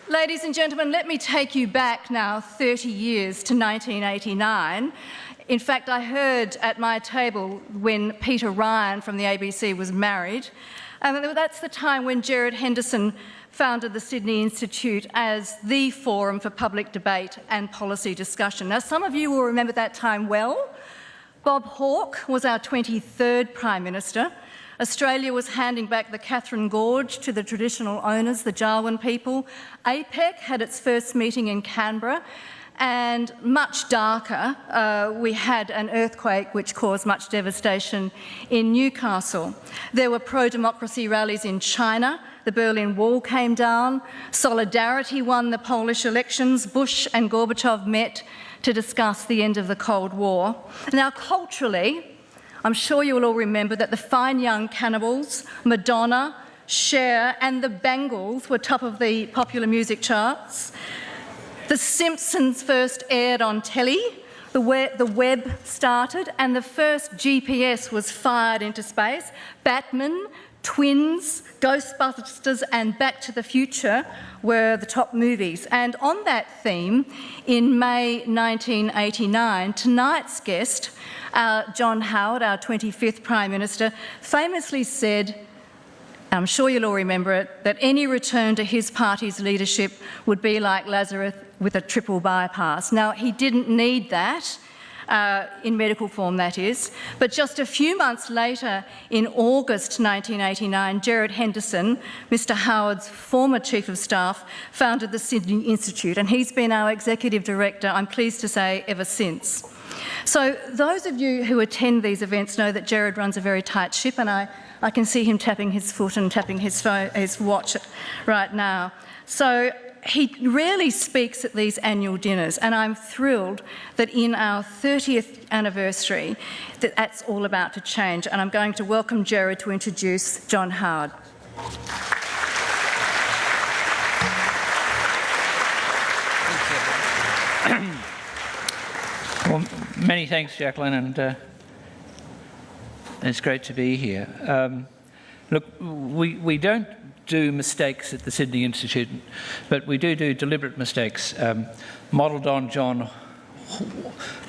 Ladies and gentlemen, let me take you back now 30 years to 1989. In fact, I heard at my table when Peter Ryan from the ABC was married. And that's the time when Gerard Henderson founded the Sydney Institute as the forum for public debate and policy discussion. Now, some of you will remember that time well. Bob Hawke was our 23rd Prime Minister. Australia was handing back the Katherine Gorge to the traditional owners, the Jarwin people. APEC had its first meeting in Canberra. And much darker, we had an earthquake which caused much devastation in Newcastle. There were pro-democracy rallies in China. The Berlin Wall came down. Solidarity won the Polish elections. Bush and Gorbachev met to discuss the end of the Cold War. Now, culturally, I'm sure you will all remember that the Fine Young Cannibals, Madonna, Cher and the Bangles were top of the popular music charts. The Simpsons first aired on telly, the web started, and the first GPS was fired into space. Batman, Twins, Ghostbusters and Back to the Future were the top movies. And on that theme, in May 1989, tonight's guest, John Howard, our 25th Prime Minister, famously said, I'm sure you'll all remember it, that any return to his party's leadership would be like Lazarus with a triple bypass. Now, he didn't need that, in medical form that is, but just a few months later, in August 1989, Gerard Henderson, Mr Howard's former Chief of Staff, founded the Sydney Institute, and he's been our Executive Director, I'm pleased to say, ever since. So those of you who attend these events know that Gerard runs a very tight ship, and I can see him tapping his foot and tapping his watch right now. So he rarely speaks at these annual dinners, and I'm thrilled that in our 30th anniversary that's all about to change. And I'm going to welcome Gerard to introduce John Howard. Well, many thanks, Jacqueline, and it's great to be here. Look, we don't do mistakes at the Sydney Institute, but we do deliberate mistakes, modelled on John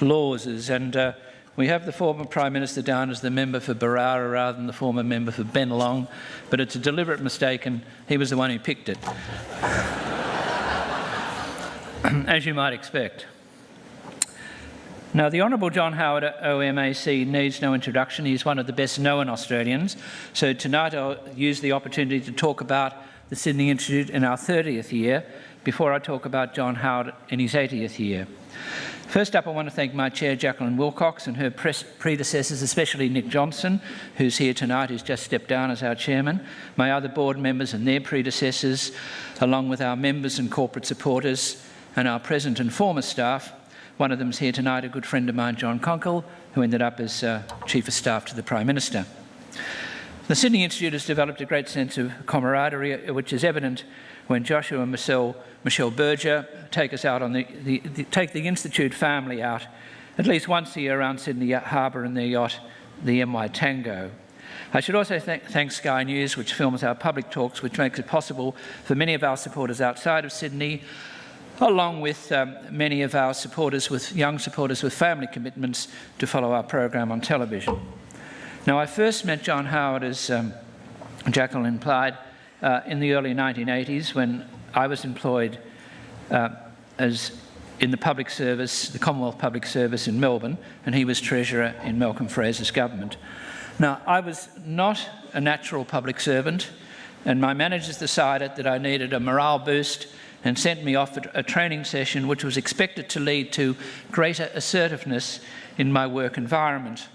Laws's, and we have the former Prime Minister down as the member for Barara rather than the former member for Bennelong, but it's a deliberate mistake, and he was the one who picked it, as you might expect. Now, the Honourable John Howard OMAC needs no introduction. He's one of the best known Australians. So tonight I'll use the opportunity to talk about the Sydney Institute in our 30th year before I talk about John Howard in his 80th year. First up, I want to thank my chair, Jacqueline Wilcox, and her predecessors, especially Nick Johnson, who's here tonight, who's just stepped down as our chairman, my other board members and their predecessors, along with our members and corporate supporters, and our present and former staff. One of them's here tonight, a good friend of mine, John Conkle, who ended up as Chief of Staff to the Prime Minister. The Sydney Institute has developed a great sense of camaraderie, which is evident when Joshua and Michelle Berger take us out on take the Institute family out at least once a year around Sydney Harbour in their yacht, the MY Tango. I should also thank Sky News, which films our public talks, which makes it possible for many of our supporters outside of Sydney, along with many of our young supporters with family commitments, to follow our program on television. Now, I first met John Howard, as Jacqueline implied, in the early 1980s when I was employed in the public service, the Commonwealth Public Service in Melbourne, and he was Treasurer in Malcolm Fraser's government. Now, I was not a natural public servant, and my managers decided that I needed a morale boost and sent me off at a training session which was expected to lead to greater assertiveness in my work environment.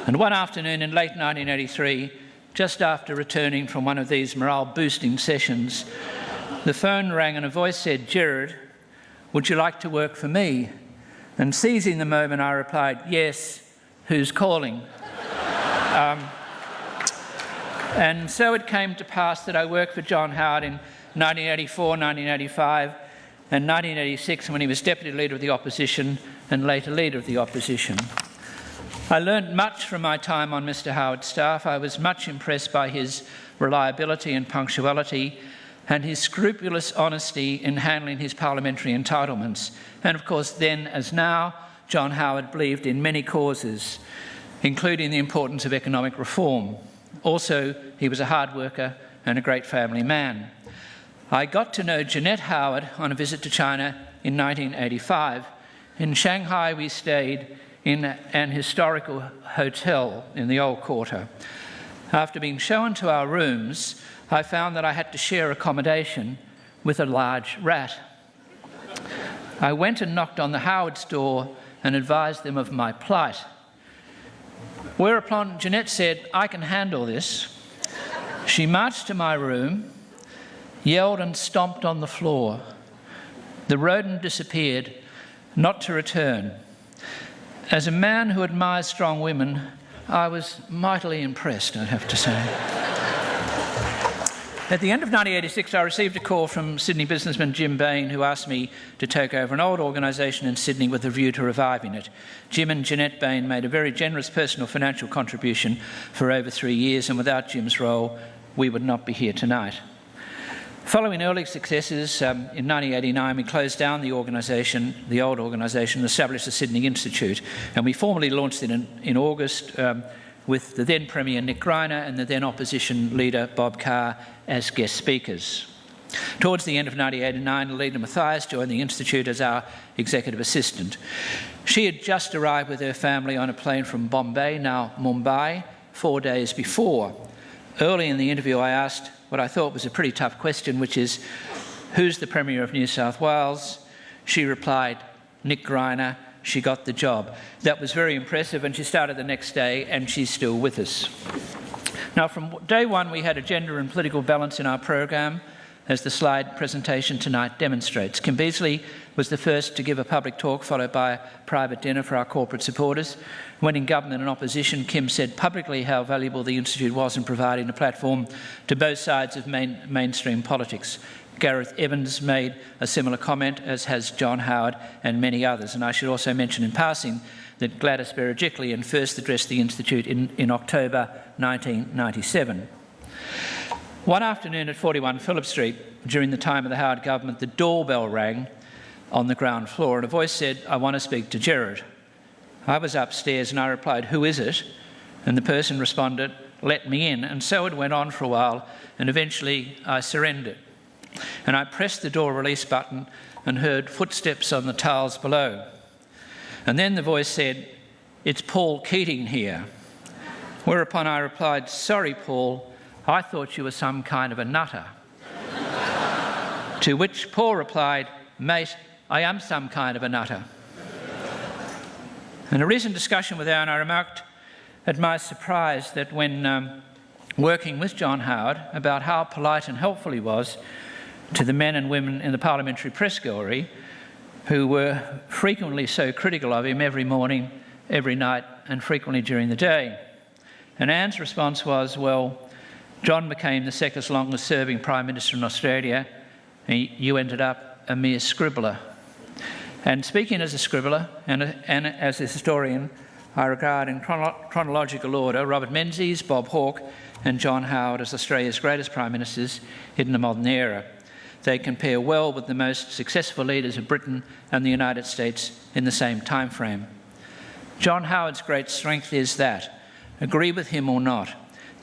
And one afternoon in late 1983, just after returning from one of these morale-boosting sessions, the phone rang and a voice said, "Gerard, would you like to work for me?" And seizing the moment, I replied, "Yes, who's calling?" And so it came to pass that I worked for John Howard in 1984, 1985 and 1986 when he was Deputy Leader of the Opposition and later Leader of the Opposition. I learnt much from my time on Mr Howard's staff. I was much impressed by his reliability and punctuality, and his scrupulous honesty in handling his parliamentary entitlements. And of course, then as now, John Howard believed in many causes, including the importance of economic reform. Also, he was a hard worker and a great family man. I got to know Jeanette Howard on a visit to China in 1985. In Shanghai, we stayed in an historical hotel in the Old Quarter. After being shown to our rooms, I found that I had to share accommodation with a large rat. I went and knocked on the Howard's door and advised them of my plight. Whereupon Jeanette said, "I can handle this." She marched to my room, yelled and stomped on the floor. The rodent disappeared, not to return. As a man who admires strong women, I was mightily impressed, I'd have to say. At the end of 1986, I received a call from Sydney businessman Jim Bain, who asked me to take over an old organisation in Sydney with a view to reviving it. Jim and Jeanette Bain made a very generous personal financial contribution for over 3 years, and without Jim's role, we would not be here tonight. Following early successes, in 1989 we closed down the organisation, the old organisation, and established the Sydney Institute, and we formally launched it in August with the then Premier Nick Greiner and the then opposition leader Bob Carr as guest speakers. Towards the end of 1989, Alida Mathias joined the Institute as our executive assistant. She had just arrived with her family on a plane from Bombay, now Mumbai, 4 days before. Early in the interview I asked what I thought was a pretty tough question, which is, who's the Premier of New South Wales? She replied, Nick Greiner. She got the job. That was very impressive, and she started the next day, and she's still with us. Now, from day one, we had a gender and political balance in our program, as the slide presentation tonight demonstrates. Kim Beazley was the first to give a public talk, followed by a private dinner for our corporate supporters. When in government and opposition, Kim said publicly how valuable the Institute was in providing a platform to both sides of mainstream politics. Gareth Evans made a similar comment, as has John Howard and many others. And I should also mention in passing that Gladys Berejiklian first addressed the Institute in October 1997. One afternoon at 41 Phillip Street, during the time of the Howard government, the doorbell rang on the ground floor and a voice said, "I want to speak to Gerard." I was upstairs and I replied, "Who is it?" And the person responded, "Let me in." And so it went on for a while, and eventually I surrendered. And I pressed the door release button and heard footsteps on the tiles below. And then the voice said, "It's Paul Keating here." Whereupon I replied, "Sorry, Paul, I thought you were some kind of a nutter." To which Paul replied, "Mate, I am some kind of a nutter." In a recent discussion with Aaron, I remarked at my surprise that when working with John Howard about how polite and helpful he was to the men and women in the parliamentary press gallery who were frequently so critical of him every morning, every night, and frequently during the day. And Anne's response was, well, John became the second longest serving Prime Minister in Australia, and you ended up a mere scribbler. And speaking as a scribbler and as a historian, I regard in chronological order Robert Menzies, Bob Hawke and John Howard as Australia's greatest Prime Ministers in the modern era. They compare well with the most successful leaders of Britain and the United States in the same time frame. John Howard's great strength is that, agree with him or not,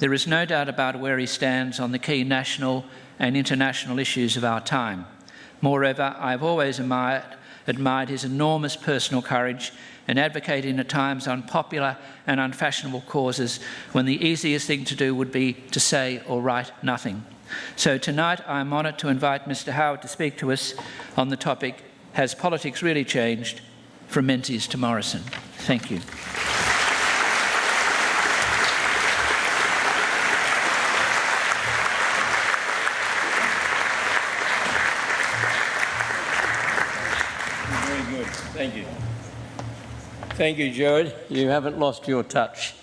there is no doubt about where he stands on the key national and international issues of our time. Moreover, I have always admired his enormous personal courage in advocating at times unpopular and unfashionable causes when the easiest thing to do would be to say or write nothing. So tonight I am honoured to invite Mr Howard to speak to us on the topic, Has Politics Really Changed? From Menzies to Morrison. Thank you. Very good. Thank you. Thank you, Gerard. You haven't lost your touch.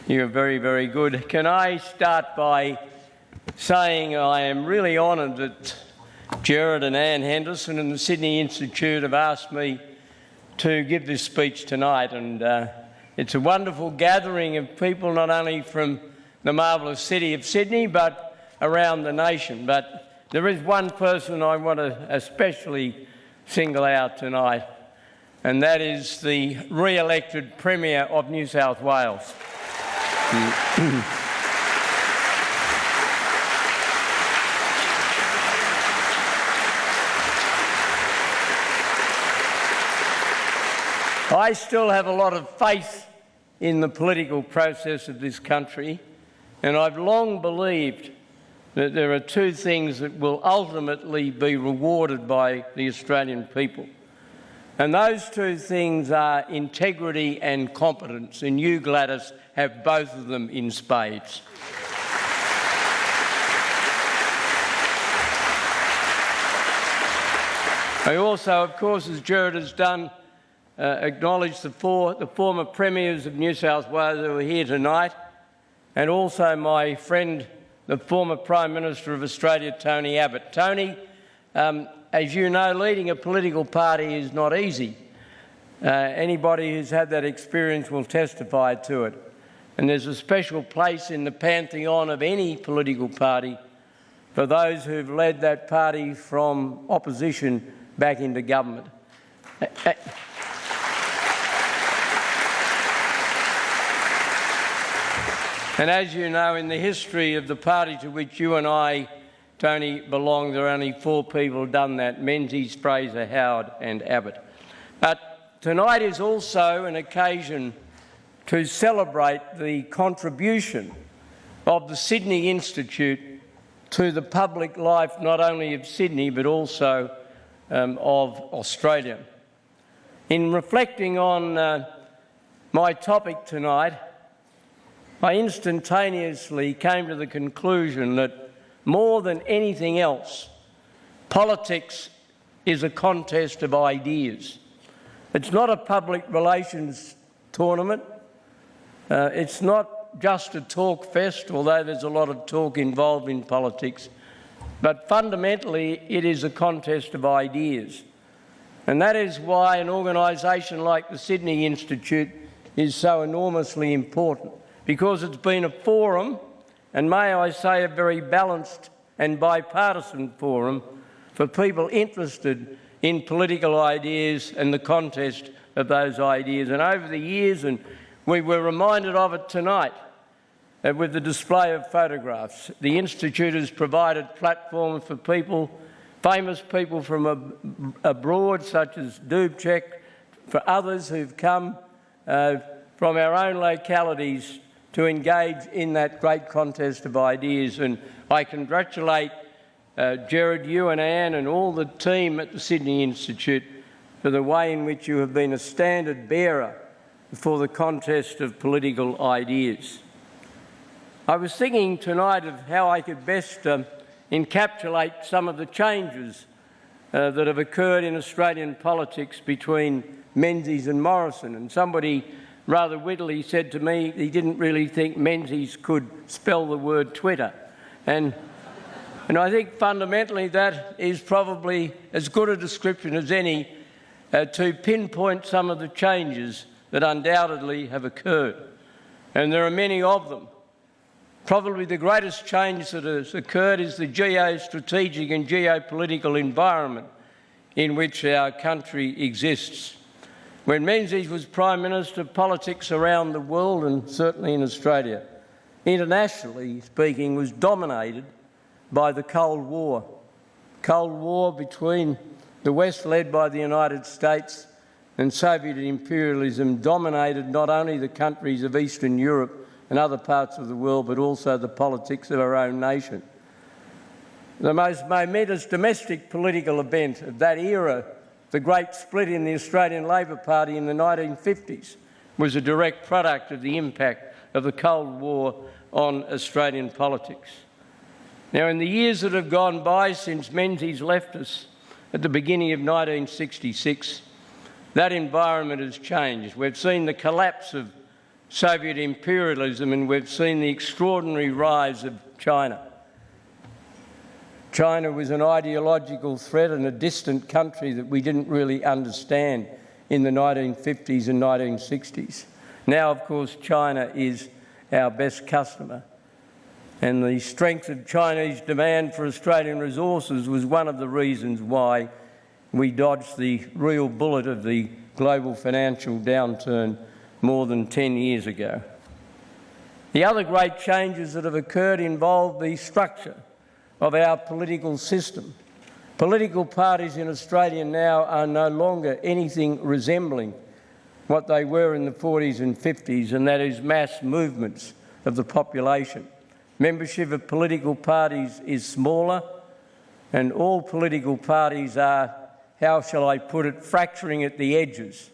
You're very, very good. Can I start by saying I am really honoured that Gerard and Anne Henderson and the Sydney Institute have asked me to give this speech tonight, and it's a wonderful gathering of people not only from the marvellous city of Sydney but around the nation. But there is one person I want to especially single out tonight, and that is the re-elected Premier of New South Wales. I still have a lot of faith in the political process of this country, and I've long believed that there are two things that will ultimately be rewarded by the Australian people. And those two things are integrity and competence, and you, Gladys, have both of them in spades. I also, of course, as Gerard has done, acknowledge the former Premiers of New South Wales who are here tonight, and also my friend, the former Prime Minister of Australia, Tony Abbott. Tony, as you know, leading a political party is not easy. Anybody who's had that experience will testify to it. And there's a special place in the pantheon of any political party for those who've led that party from opposition back into government. And as you know, in the history of the party to which you and I, Tony, belong, there are only 4 people who've done that: Menzies, Fraser, Howard and Abbott. But tonight is also an occasion to celebrate the contribution of the Sydney Institute to the public life not only of Sydney but also of Australia. In reflecting on my topic tonight, I instantaneously came to the conclusion that more than anything else, politics is a contest of ideas. It's not a public relations tournament. It's not just a talk fest, although there's a lot of talk involved in politics. But fundamentally, it is a contest of ideas. And that is why an organisation like the Sydney Institute is so enormously important, because it's been a forum, and may I say a very balanced and bipartisan forum, for people interested in political ideas and the contest of those ideas. And over the years, and we were reminded of it tonight with the display of photographs, the Institute has provided platforms for people, famous people from abroad, such as Dubček, for others who've come from our own localities to engage in that great contest of ideas. And I congratulate Gerard, you and Anne and all the team at the Sydney Institute for the way in which you have been a standard bearer for the contest of political ideas. I was thinking tonight of how I could best encapsulate some of the changes that have occurred in Australian politics between Menzies and Morrison. And somebody rather wittily said to me he didn't really think Menzies could spell the word Twitter. And I think fundamentally that is probably as good a description as any to pinpoint some of the changes that undoubtedly have occurred. And there are many of them. Probably the greatest change that has occurred is the geostrategic and geopolitical environment in which our country exists. When Menzies was Prime Minister, politics around the world, and certainly in Australia, internationally speaking, was dominated by the Cold War. Cold War between the West, led by the United States, and Soviet imperialism dominated not only the countries of Eastern Europe and other parts of the world, but also the politics of our own nation. The most momentous domestic political event of that era, the great split in the Australian Labor Party in the 1950s, was a direct product of the impact of the Cold War on Australian politics. Now, in the years that have gone by since Menzies left us at the beginning of 1966, that environment has changed. We've seen the collapse of Soviet imperialism, and we've seen the extraordinary rise of China. China was an ideological threat and a distant country that we didn't really understand in the 1950s and 1960s. Now, of course, China is our best customer. and the strength of Chinese demand for Australian resources was one of the reasons why we dodged the real bullet of the global financial downturn more than 10 years ago. The other great changes that have occurred involve the structure of our political system. Political parties in Australia now are no longer anything resembling what they were in the 40s and 50s, and that is mass movements of the population. Membership of political parties is smaller, and all political parties are, how shall I put it, fracturing at the edges.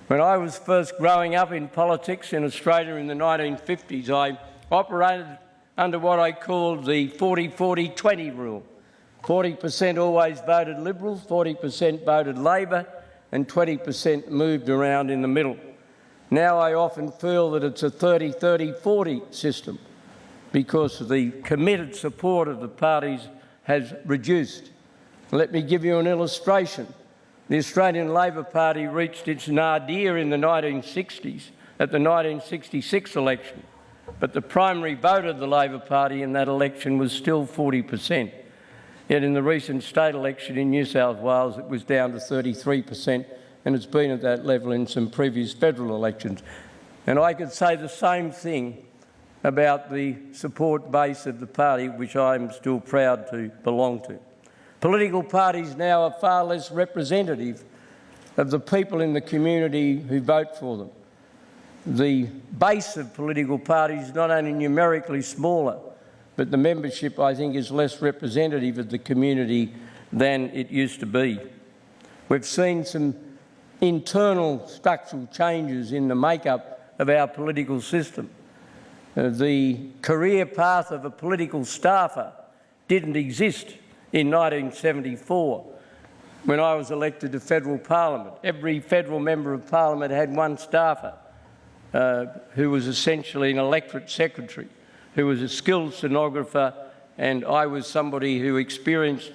When I was first growing up in politics in Australia in the 1950s, I operated under what I called the 40-40-20 rule. 40% always voted Liberal, 40% voted Labor, and 20% moved around in the middle. Now I often feel that it's a 30-30-40 system because the committed support of the parties has reduced. Let me give you an illustration. The Australian Labor Party reached its nadir in the 1960s at the 1966 election, but the primary vote of the Labor Party in that election was still 40%. Yet in the recent state election in New South Wales, it was down to 33%, and it's been at that level in some previous federal elections. And I could say the same thing about the support base of the party, which I'm still proud to belong to. Political parties now are far less representative of the people in the community who vote for them. The base of political parties is not only numerically smaller, but the membership, I think, is less representative of the community than it used to be. We've seen some internal structural changes in the makeup of our political system. The career path of a political staffer didn't exist in 1974 when I was elected to federal parliament. Every federal member of parliament had one staffer who was essentially an electorate secretary, who was a skilled stenographer, and I was somebody who experienced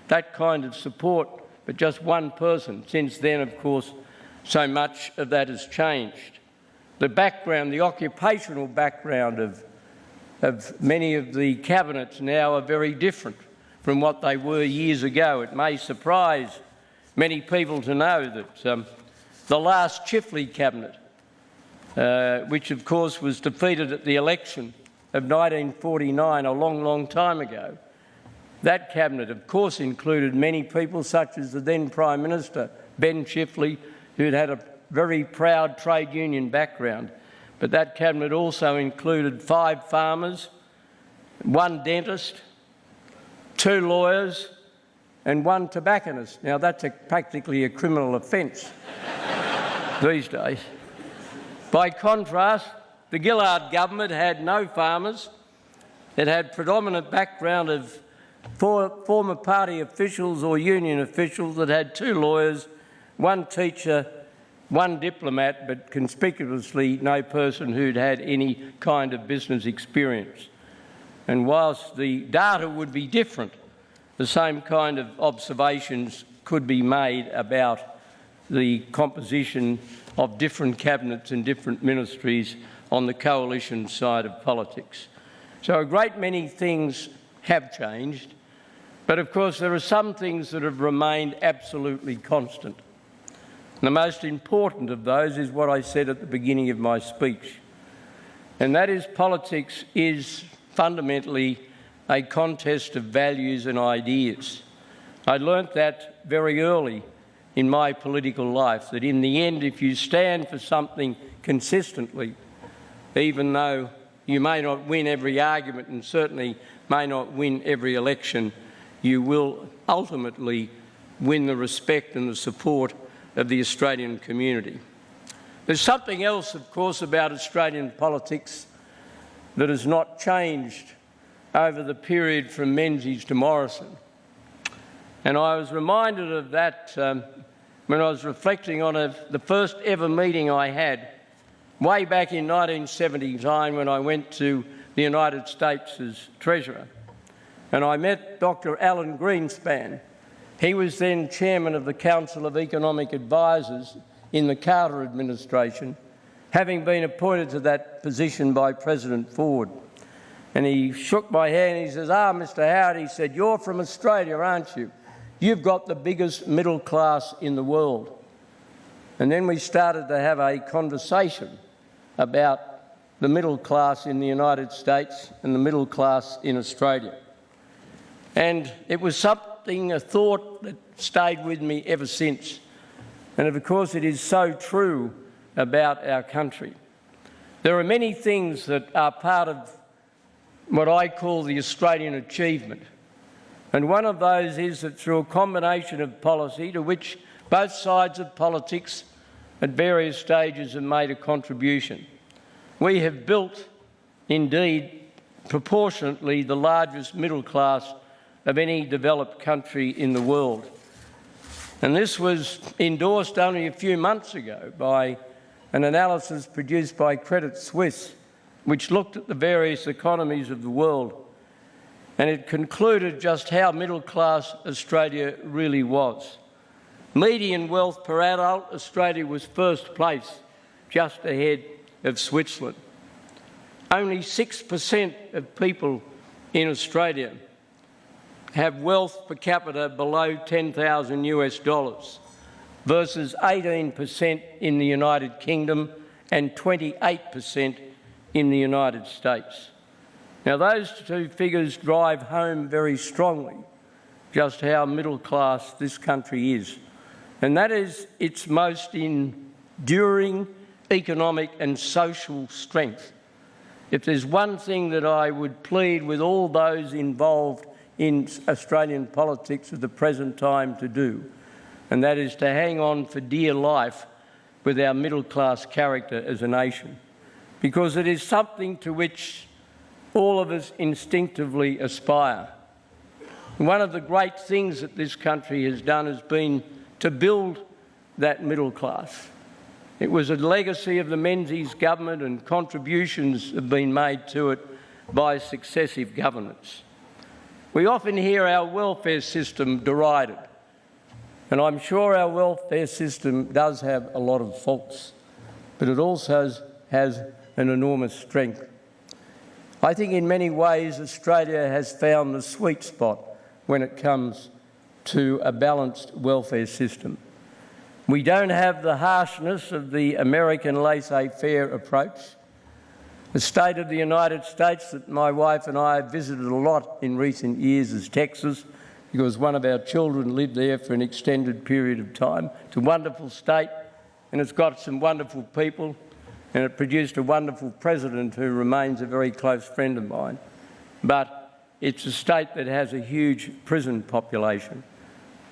that kind of support, but just one person. Since then, of course, so much of that has changed. The background, the occupational background of many of the cabinets now are very different from what they were years ago. It may surprise many people to know that the last Chifley cabinet, which of course was defeated at the election of 1949, a long, long time ago, that cabinet of course included many people such as the then Prime Minister, Ben Chifley, who'd had a very proud trade union background. But that cabinet also included 5 farmers, 1 dentist, 2 lawyers and 1 tobacconist. Now that's practically a criminal offence these days. By contrast, the Gillard government had no farmers. It had predominant background of former party officials or union officials. That had 2 lawyers, 1 teacher, 1 diplomat, but conspicuously no person who'd had any kind of business experience. And whilst the data would be different, the same kind of observations could be made about the composition of different cabinets and different ministries on the coalition side of politics. So a great many things have changed, but of course there are some things that have remained absolutely constant. The most important of those is what I said at the beginning of my speech, and that is politics is fundamentally a contest of values and ideas. I learnt that very early in my political life, that in the end, if you stand for something consistently, even though you may not win every argument and certainly may not win every election, you will ultimately win the respect and the support of the Australian community. There's something else, of course, about Australian politics that has not changed over the period from Menzies to Morrison. And I was reminded of that when I was reflecting on the first ever meeting I had way back in 1979 when I went to the United States as Treasurer. And I met Dr. Alan Greenspan. He was then chairman of the Council of Economic Advisors in the Carter administration, having been appointed to that position by President Ford. And he shook my hand and he says, "Ah, Mr. Howard," he said, "you're from Australia, aren't you? You've got the biggest middle class in the world." And then we started to have a conversation about the middle class in the United States and the middle class in Australia. And it was something, a thought that stayed with me ever since. And of course it is so true about our country. There are many things that are part of what I call the Australian achievement. And one of those is that through a combination of policy to which both sides of politics at various stages have made a contribution, we have built, indeed, proportionately the largest middle class of any developed country in the world. And this was endorsed only a few months ago by an analysis produced by Credit Suisse, which looked at the various economies of the world, and it concluded just how middle class Australia really was. Median wealth per adult, Australia was first place, just ahead of Switzerland. Only 6% of people in Australia have wealth per capita below $10,000 versus 18% in the United Kingdom and 28% in the United States. Now, those two figures drive home very strongly just how middle class this country is. And that is its most enduring economic and social strength. If there's one thing that I would plead with all those involved in Australian politics at the present time to do, and that is to hang on for dear life with our middle class character as a nation, because it is something to which all of us instinctively aspire. One of the great things that this country has done has been to build that middle class. It was a legacy of the Menzies government, and contributions have been made to it by successive governments. We often hear our welfare system derided, and I'm sure our welfare system does have a lot of faults, but it also has an enormous strength. I think in many ways Australia has found the sweet spot when it comes to a balanced welfare system. We don't have the harshness of the American laissez-faire approach. The state of the United States that my wife and I have visited a lot in recent years is Texas, because one of our children lived there for an extended period of time. It's a wonderful state, and it's got some wonderful people, and it produced a wonderful president who remains a very close friend of mine. But it's a state that has a huge prison population,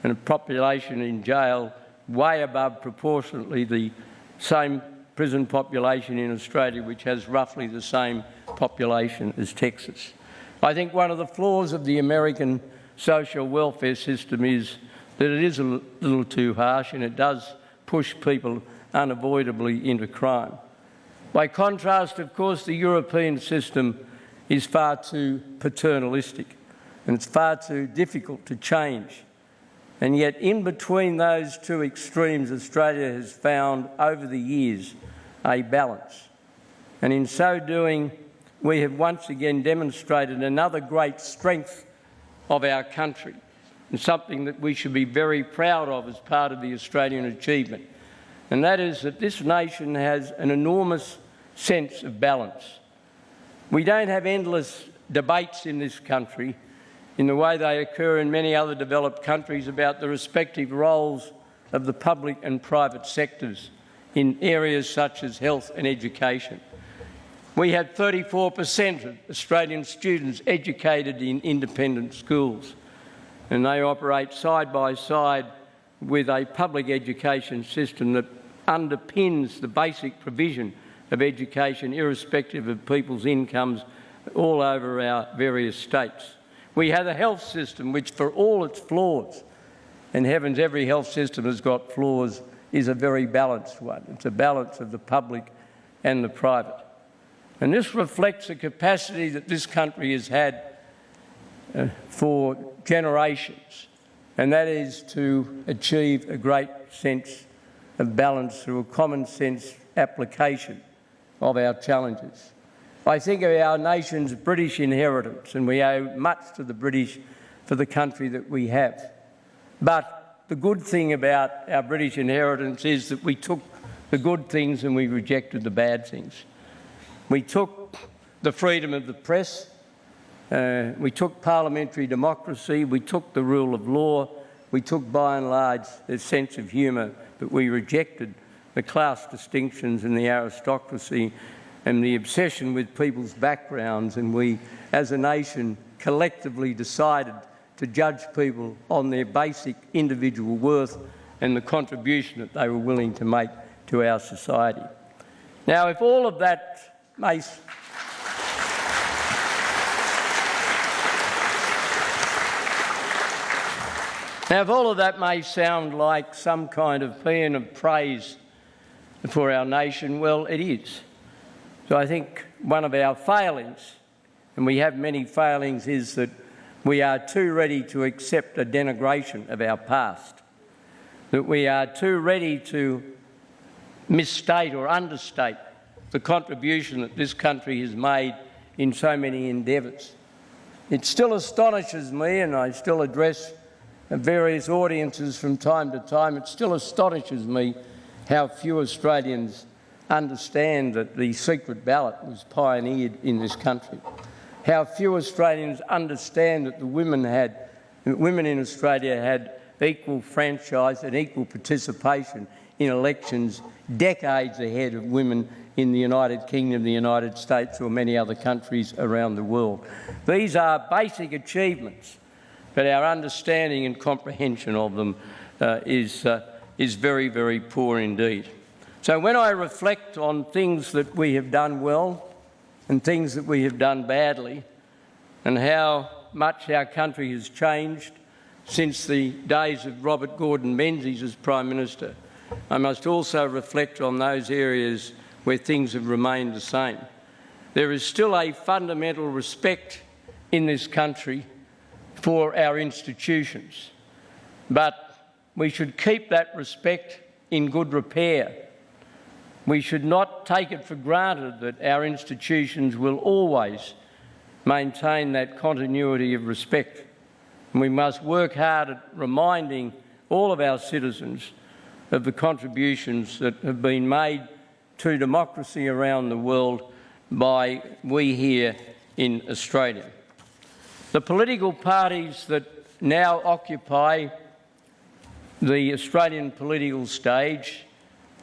and a population in jail way above proportionately the same prison population in Australia, which has roughly the same population as Texas. I think one of the flaws of the American social welfare system is that it is a little too harsh, and it does push people unavoidably into crime. By contrast, of course, the European system is far too paternalistic, and it's far too difficult to change. And yet, in between those two extremes, Australia has found over the years a balance. And in so doing, we have once again demonstrated another great strength of our country, and something that we should be very proud of as part of the Australian achievement. And that is that this nation has an enormous sense of balance. We don't have endless debates in this country in the way they occur in many other developed countries about the respective roles of the public and private sectors in areas such as health and education. We have 34% of Australian students educated in independent schools, and they operate side by side with a public education system that underpins the basic provision of education irrespective of people's incomes all over our various states. We have a health system which, for all its flaws, and heavens, every health system has got flaws, is a very balanced one. It's a balance of the public and the private. And this reflects a capacity that this country has had for generations, and that is to achieve a great sense of balance through a common sense application of our challenges. I think of our nation's British inheritance, and we owe much to the British for the country that we have. But the good thing about our British inheritance is that we took the good things and we rejected the bad things. We took the freedom of the press, we took parliamentary democracy, we took the rule of law, we took by and large a sense of humour, but we rejected the class distinctions and the aristocracy and the obsession with people's backgrounds, and we as a nation collectively decided to judge people on their basic individual worth and the contribution that they were willing to make to our society. Now, if all of that may sound like some kind of paean of praise for our nation, well, it is. So I think one of our failings, and we have many failings, is that we are too ready to accept a denigration of our past, that we are too ready to misstate or understate the contribution that this country has made in so many endeavours. It still astonishes me, and I still address various audiences from time to time, it still astonishes me how few Australians understand that the secret ballot was pioneered in this country. How few Australians understand that the women in Australia had equal franchise and equal participation in elections decades ahead of women in the United Kingdom, the United States or many other countries around the world. These are basic achievements, but our understanding and comprehension of them is very, very poor indeed. So when I reflect on things that we have done well and things that we have done badly, and how much our country has changed since the days of Robert Gordon Menzies as Prime Minister, I must also reflect on those areas where things have remained the same. There is still a fundamental respect in this country for our institutions, but we should keep that respect in good repair. We should not take it for granted that our institutions will always maintain that continuity of respect. And we must work hard at reminding all of our citizens of the contributions that have been made to democracy around the world by we here in Australia. The political parties that now occupy the Australian political stage,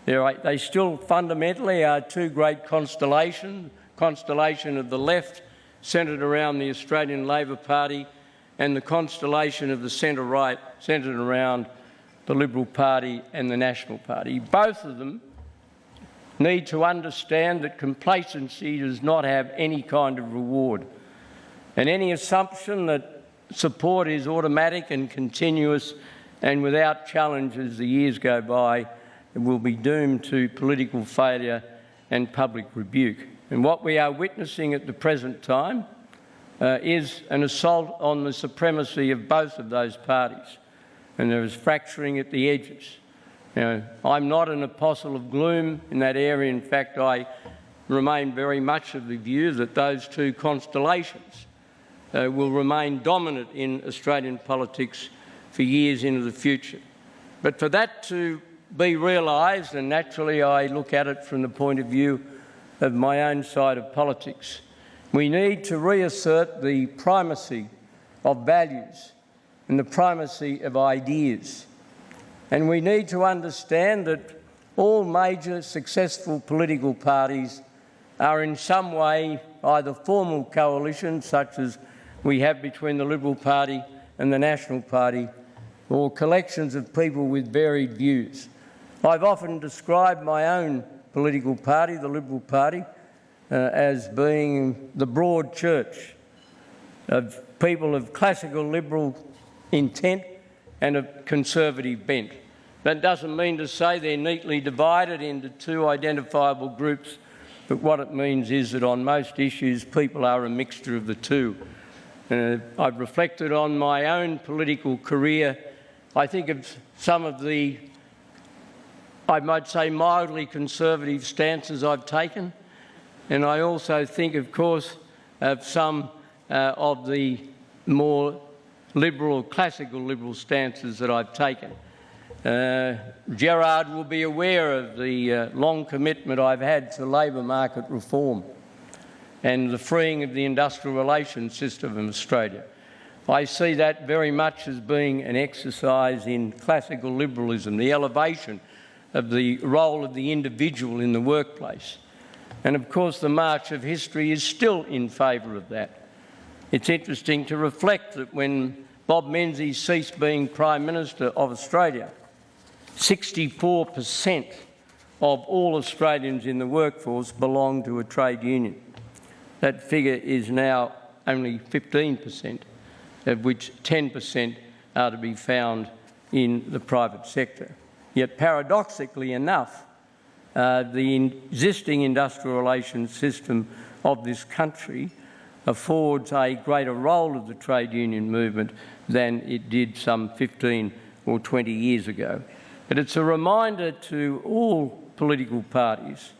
they still fundamentally are two great constellations, constellation of the left centred around the Australian Labor Party and the constellation of the centre-right centred around the Liberal Party and the National Party. Both of them need to understand that complacency does not have any kind of reward, and any assumption that support is automatic and continuous and without challenge as the years go by will be doomed to political failure and public rebuke. And what we are witnessing at the present time is an assault on the supremacy of both of those parties, and there is fracturing at the edges. Now, I'm not an apostle of gloom in that area. In fact, I remain very much of the view that those two constellations will remain dominant in Australian politics for years into the future. But for that to be realised, and naturally I look at it from the point of view of my own side of politics, we need to reassert the primacy of values and the primacy of ideas. And we need to understand that all major successful political parties are in some way either formal coalitions, such as we have between the Liberal Party and the National Party, or collections of people with varied views. I've often described my own political party, the Liberal Party, as being the broad church of people of classical liberal intent and of conservative bent. That doesn't mean to say they're neatly divided into two identifiable groups, but what it means is that on most issues people are a mixture of the two. I've reflected on my own political career. I think of some of the, I might say, mildly conservative stances I've taken, And I also think, of course, of some of the more liberal, classical liberal stances that I've taken. Gerard will be aware of the long commitment I've had to labour market reform and the freeing of the industrial relations system in Australia. I see that very much as being an exercise in classical liberalism, the elevation of the role of the individual in the workplace. And of course the march of history is still in favour of that. It's interesting to reflect that when Bob Menzies ceased being Prime Minister of Australia, 64% of all Australians in the workforce belong to a trade union. That figure is now only 15%, of which 10% are to be found in the private sector. Yet paradoxically enough, the existing industrial relations system of this country affords a greater role of the trade union movement than it did some 15 or 20 years ago. But it's a reminder to all political parties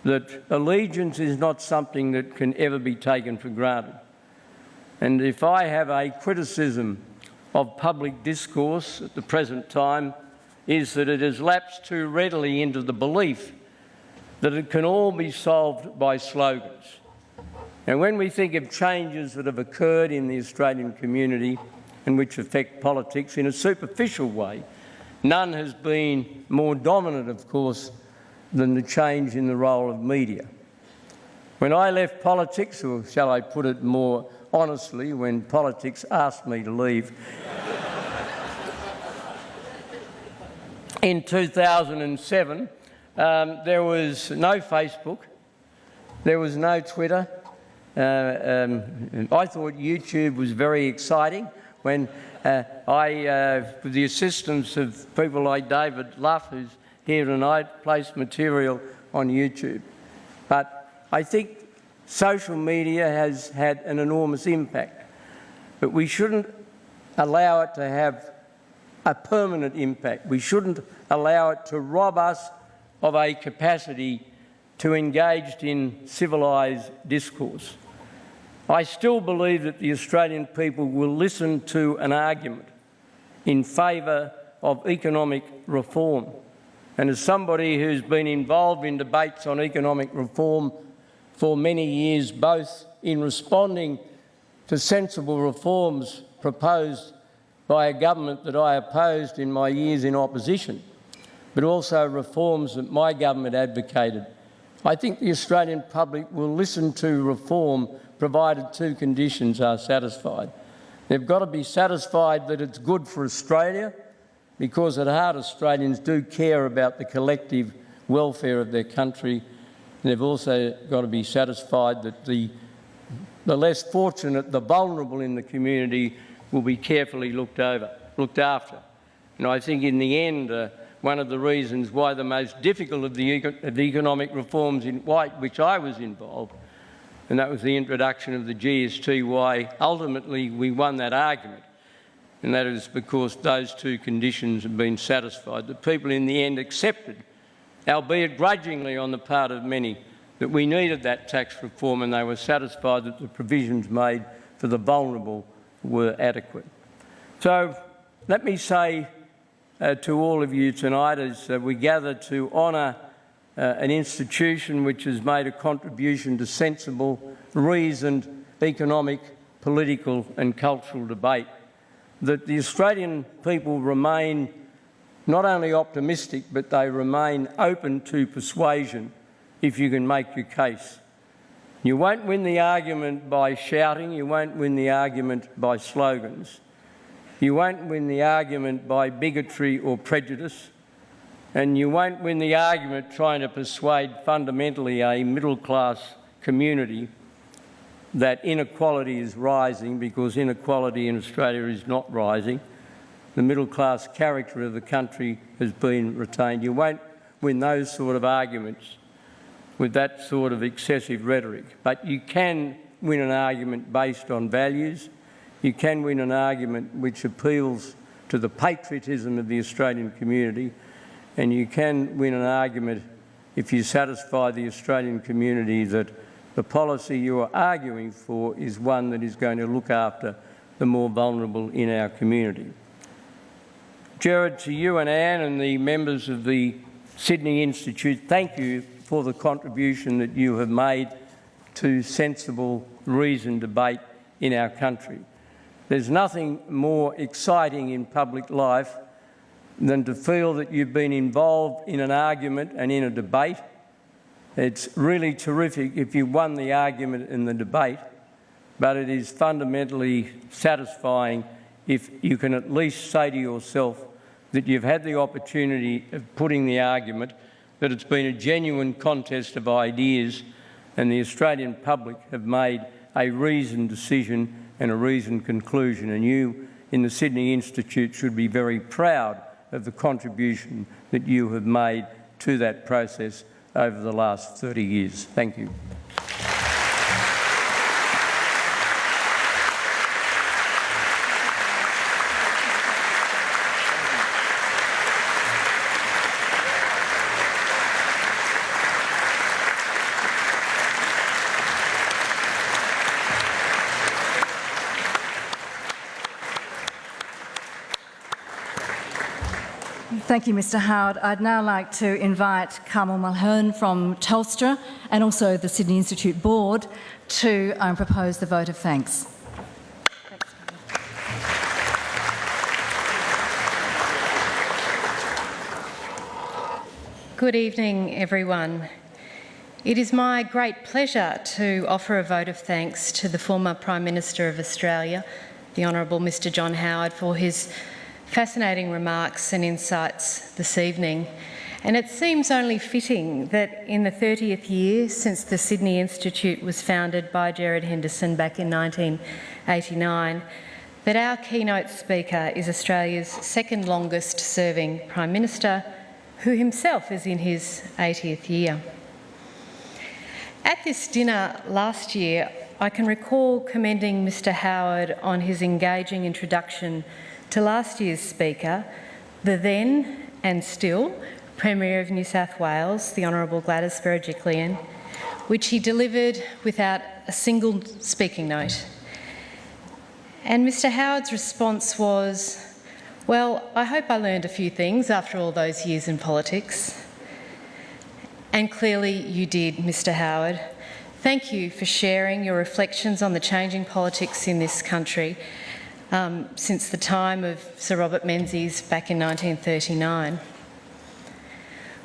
that allegiance is not something that can ever be taken for granted. And if I have a criticism of public discourse at the present time, is that it has lapsed too readily into the belief that it can all be solved by slogans. And when we think of changes that have occurred in the Australian community and which affect politics in a superficial way, none has been more dominant, of course, than the change in the role of media. When I left politics, or shall I put it more honestly, when politics asked me to leave, in 2007, there was no Facebook, there was no Twitter. I thought YouTube was very exciting when with the assistance of people like David Luff, who's here tonight, placed material on YouTube. But I think social media has had an enormous impact, but we shouldn't allow it to have a permanent impact. We shouldn't allow it to rob us of a capacity to engage in civilised discourse. I still believe that the Australian people will listen to an argument in favour of economic reform. And as somebody who's been involved in debates on economic reform for many years, both in responding to sensible reforms proposed by a government that I opposed in my years in opposition, but also reforms that my government advocated, I think the Australian public will listen to reform provided two conditions are satisfied. They've got to be satisfied that it's good for Australia, because at heart Australians do care about the collective welfare of their country. And they've also got to be satisfied that the less fortunate, the vulnerable in the community will be carefully looked after. And I think in the end, one of the reasons why the most difficult of the economic reforms in which I was involved, and that was the introduction of the GST, why ultimately we won that argument. And that is because those two conditions have been satisfied. The people in the end accepted, albeit grudgingly on the part of many, that we needed that tax reform, and they were satisfied that the provisions made for the vulnerable were adequate. So let me say to all of you tonight, as we gather to honour an institution which has made a contribution to sensible, reasoned economic, political and cultural debate, that the Australian people remain not only optimistic, but they remain open to persuasion if you can make your case. You won't win the argument by shouting, you won't win the argument by slogans, you won't win the argument by bigotry or prejudice, and you won't win the argument trying to persuade fundamentally a middle-class community that inequality is rising, because inequality in Australia is not rising. The middle-class character of the country has been retained. You won't win those sort of arguments with that sort of excessive rhetoric, but you can win an argument based on values. You can win an argument which appeals to the patriotism of the Australian community, and you can win an argument if you satisfy the Australian community that the policy you are arguing for is one that is going to look after the more vulnerable in our community. Gerard, to you and Anne and the members of the Sydney Institute, thank you for the contribution that you have made to sensible, reasoned debate in our country. There's nothing more exciting in public life than to feel that you've been involved in an argument and in a debate. It's really terrific if you won the argument in the debate, but it is fundamentally satisfying if you can at least say to yourself that you've had the opportunity of putting the argument, that it's been a genuine contest of ideas and the Australian public have made a reasoned decision and a reasoned conclusion. And you in the Sydney Institute should be very proud of the contribution that you have made to that process over the last 30 years. Thank you. Thank you, Mr Howard. I'd now like to invite Carmel Mulhern from Telstra and also the Sydney Institute Board to propose the vote of thanks. Good evening, everyone. It is my great pleasure to offer a vote of thanks to the former Prime Minister of Australia, the Honourable Mr John Howard, for his fascinating remarks and insights this evening. And it seems only fitting that in the 30th year since the Sydney Institute was founded by Gerard Henderson back in 1989, that our keynote speaker is Australia's second longest serving Prime Minister, who himself is in his 80th year. At this dinner last year, I can recall commending Mr Howard on his engaging introduction to last year's speaker, the then and still Premier of New South Wales, the Honourable Gladys Berejiklian, which he delivered without a single speaking note. And Mr Howard's response was, "Well, I hope I learned a few things after all those years in politics." And clearly you did, Mr Howard. Thank you for sharing your reflections on the changing politics in this country since the time of Sir Robert Menzies back in 1939.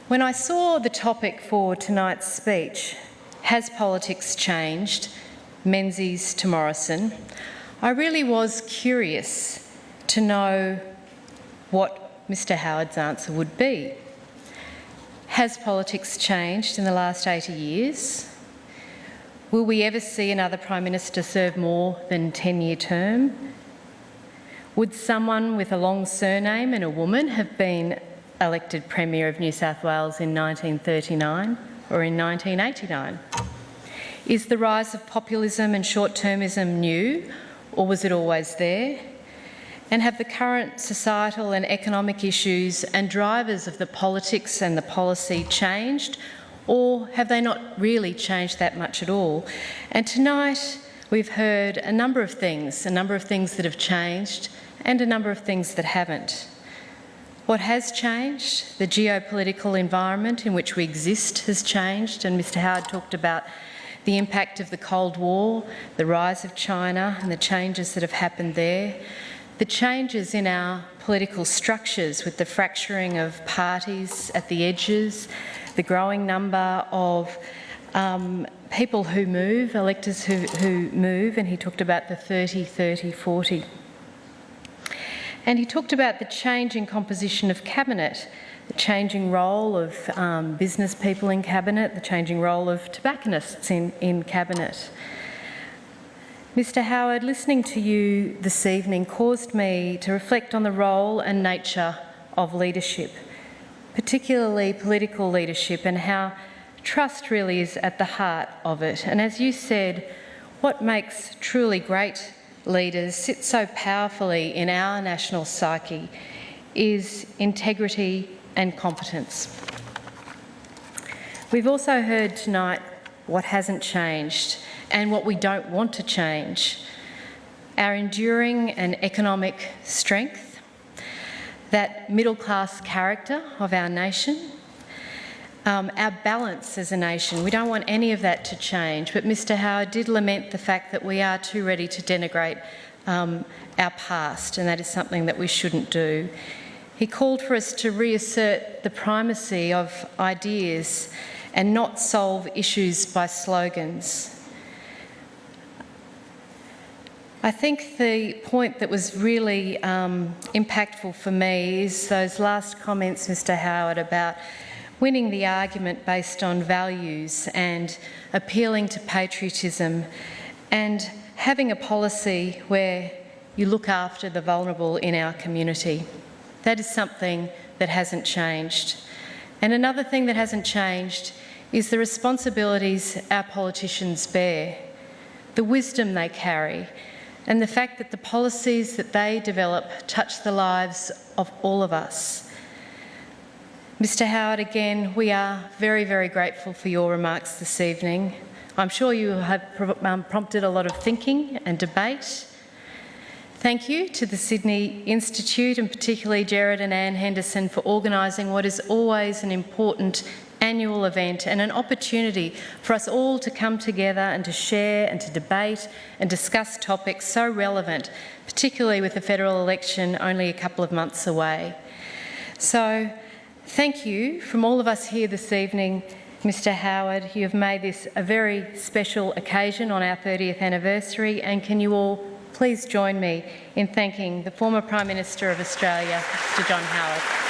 When I saw the topic for tonight's speech, Has Politics Changed? Menzies to Morrison, I really was curious to know what Mr Howard's answer would be. Has politics changed in the last 80 years? Will we ever see another Prime Minister serve more than a 10-year term? Would someone with a long surname and a woman have been elected Premier of New South Wales in 1939 or in 1989? Is the rise of populism and short-termism new, or was it always there? And have the current societal and economic issues and drivers of the politics and the policy changed, or have they not really changed that much at all? And tonight we've heard a number of things that have changed and a number of things that haven't. What has changed? The geopolitical environment in which we exist has changed, and Mr Howard talked about the impact of the Cold War, the rise of China and the changes that have happened there. The changes in our political structures with the fracturing of parties at the edges, the growing number of people who move, electors who move, and he talked about the 30-30-40. And he talked about the changing composition of Cabinet, the changing role of business people in Cabinet, the changing role of tobacconists in Cabinet. Mr Howard, listening to you this evening caused me to reflect on the role and nature of leadership, particularly political leadership, and how trust really is at the heart of it. And as you said, what makes truly great leaders sit so powerfully in our national psyche is integrity and competence. We've also heard tonight what hasn't changed and what we don't want to change. Our enduring and economic strength, that middle-class character of our nation, our balance as a nation. We don't want any of that to change, but Mr Howard did lament the fact that we are too ready to denigrate our past, and that is something that we shouldn't do. He called for us to reassert the primacy of ideas and not solve issues by slogans. I think the point that was really impactful for me is those last comments, Mr Howard, about winning the argument based on values and appealing to patriotism and having a policy where you look after the vulnerable in our community. That is something that hasn't changed. And another thing that hasn't changed is the responsibilities our politicians bear, the wisdom they carry, and the fact that the policies that they develop touch the lives of all of us. Mr Howard, again, we are very, very grateful for your remarks this evening. I'm sure you have prompted a lot of thinking and debate. Thank you to the Sydney Institute and particularly Gerard and Anne Henderson for organising what is always an important annual event and an opportunity for us all to come together and to share and to debate and discuss topics so relevant, particularly with the federal election only a couple of months away. So thank you from all of us here this evening, Mr Howard. You have made this a very special occasion on our 30th anniversary, and can you all please join me in thanking the former Prime Minister of Australia, Mr John Howard.